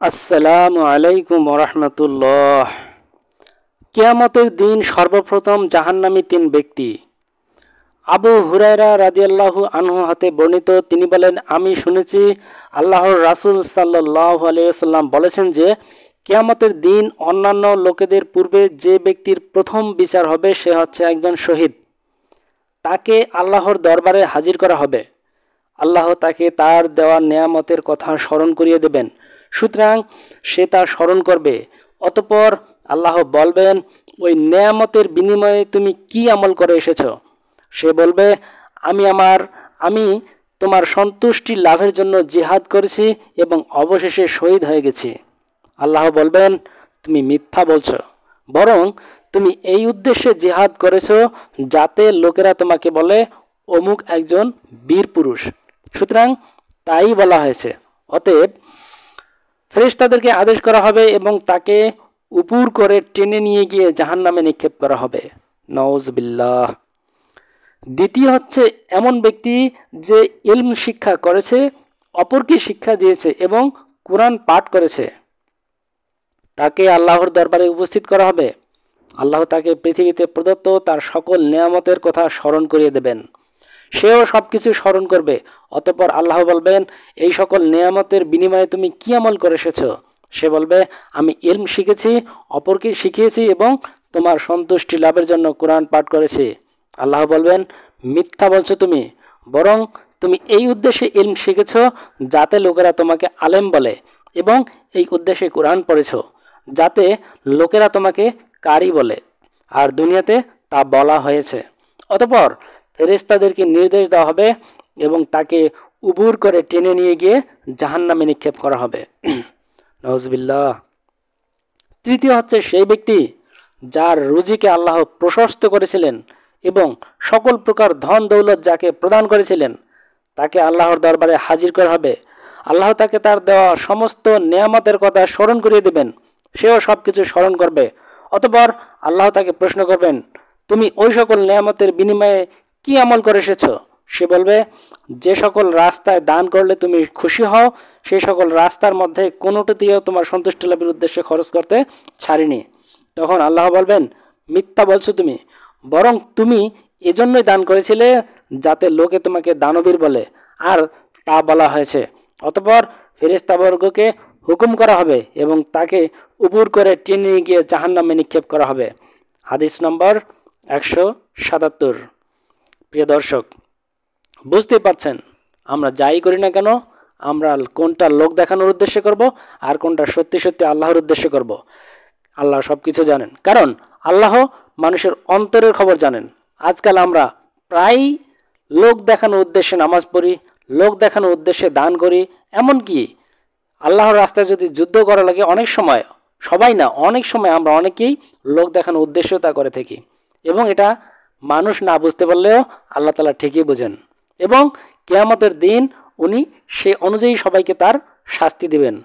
আসসালামু আলাইকুম ওরহমতুল্লাহ। কিয়ামতের দিন সর্বপ্রথম জাহান্নামী তিন ব্যক্তি। আবু হুরায়রা রাদিয়াল্লাহু আনহু হতে বর্ণিত, তিনি বলেন, আমি শুনেছি আল্লাহর রাসূল সাল্লাল্লাহু আলাইহি ওয়াসাল্লাম বলেছেন যে কিয়ামতের দিন অন্যান্য লোকেদের পূর্বে যে ব্যক্তির প্রথম বিচার হবে সে হচ্ছে একজন শহীদ। তাকে আল্লাহর দরবারে হাজির করা হবে। আল্লাহ তাকে তার দেওয়া নেয়ামতের কথা স্মরণ করিয়ে দেবেন। সুতরাং সে তা স্মরণ করবে। অতঃপর আল্লাহ বলবেন, ওই নেয়ামতের বিনিময়ে তুমি কি আমল করে এসেছো? সে বলবে, আমি তোমার সন্তুষ্টি লাভের জন্য জিহাদ করেছি এবং অবশেষে শহীদ হয়ে গেছি। আল্লাহ বলবেন, তুমি মিথ্যা বলছো, বরং তুমি এই উদ্দেশ্যে জিহাদ করেছো যাতে লোকেরা তোমাকে বলে অমুক একজন বীর পুরুষ। সুতরাং তাই বলা হয়েছে। অতএব ফেরেশতাদেরকে আদেশ করা হবে এবং তাকে উপর করে টেনে নিয়ে গিয়ে জাহান্নামে নিক্ষেপ করা হবে। নাউজুবিল্লাহ। দ্বিতীয় হচ্ছে এমন ব্যক্তি যে ইলম শিক্ষা করেছে, অপরকে শিক্ষা দিয়েছে এবং কোরআন পাঠ করেছে। তাকে আল্লাহর দরবারে উপস্থিত করা হবে। আল্লাহ তাকে পৃথিবীতে প্রদত্ত তার সকল নেয়ামতের কথা স্মরণ করিয়ে দেবেন। সেও সব কিছু স্মরণ করবে। অতঃপর আল্লাহ বলবেন, এই সকল নেয়ামতের বিনিময়ে তুমি কি আমল করে এসেছো? সে বলবে, আমি ইলম শিখেছি, অপরকে শিখিয়েছি এবং তোমার সন্তুষ্টি লাভের জন্য কোরআন পাঠ করেছি। আল্লাহ বলবেন, মিথ্যা বলছো তুমি, বরং তুমি এই উদ্দেশ্যে ইলম শিখেছ যাতে লোকেরা তোমাকে আলেম বলে এবং এই উদ্দেশ্যে কোরআন পড়েছ যাতে লোকেরা তোমাকে কারি বলে, আর দুনিয়াতে তা বলা হয়েছে। অতঃপর ফেরেশতাদেরকে নির্দেশ দেওয়া হবে এবং তাকে উবুর করে টেনে নিয়ে গিয়ে জাহান্নামে নিক্ষেপ করা হবে। নাউজুবিল্লাহ। তৃতীয় হচ্ছে সেই ব্যক্তি যার রুজিকে আল্লাহ প্রশস্ত করেছিলেন এবং সকল প্রকার ধন দৌলত যাকে প্রদান করেছিলেন, তাকে আল্লাহর দরবারে হাজির করা হবে। আল্লাহ তাকে তার দেওয়া সমস্ত নেয়ামতের কথা স্মরণ করিয়ে দেবেন। সেও সব কিছু স্মরণ করবে। অতঃপর আল্লাহ তাকে প্রশ্ন করবেন, তুমি ওই সকল নেয়ামতের বিনিময়ে কি আমল করে এসেছ? সে বলবে, যে সকল রাস্তায় দান করলে তুমি খুশি হও সেই সকল রাস্তার মধ্যে কোনোটিতেও তোমার সন্তুষ্টি লাভের উদ্দেশ্যে খরচ করতে ছাড়িনি। তখন আল্লাহ বলবেন, মিথ্যা বলছো তুমি, বরং তুমি এজন্যই দান করেছিলে যাতে লোকে তোমাকে দানবীর বলে, আর তা বলা হয়েছে। অতঃপর ফেরেশতাবর্গকে হুকুম করা হবে এবং তাকে উপর করে টেনে নিয়ে গিয়ে জাহান্নামে নিক্ষেপ করা হবে। হাদিস নম্বর 177। প্রিয় দর্শক, বুঝতে পারছেন আমরা যাই করি না কেন আমরা কোনটা লোক দেখানোর উদ্দেশ্যে করব আর কোনটা সত্যি সত্যি আল্লাহর উদ্দেশ্যে করব। আল্লাহ সব কিছু জানেন, কারণ আল্লাহ মানুষের অন্তরের খবর জানেন। আজকাল আমরা প্রায় লোক দেখানোর উদ্দেশ্যে নামাজ পড়ি, লোক দেখানোর উদ্দেশ্যে দান করি, এমনকি আল্লাহর রাস্তায় যদি যুদ্ধ করা লাগে অনেক সময়, সবাই না, অনেক সময় আমরা অনেকেই লোক দেখানোর উদ্দেশ্যে তা করে থাকি। এবং এটা মানুষ না বুঝতে পারলেও আল্লাহ তাআলা ঠিকই বোঝেন এবং কিয়ামতের দিন উনি সে অনুযায়ী সবাইকে তার শাস্তি দিবেন।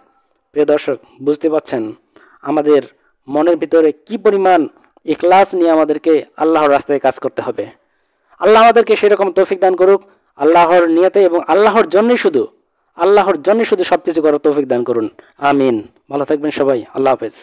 প্রিয় দর্শক, বুঝতে পারছেন আমাদের মনের ভিতরে কি পরিমাণ ইখলাস নিয়ে আমাদেরকে আল্লাহর রাস্তায় কাজ করতে হবে। আল্লাহ আমাদেরকে সেরকম তৌফিক দান করুক। আল্লাহর নিয়তে এবং আল্লাহর জন্যই শুধু সব কিছু করার তৌফিক দান করুন। আমিন। ভালো থাকবেন সবাই। আল্লাহ হাফেজ।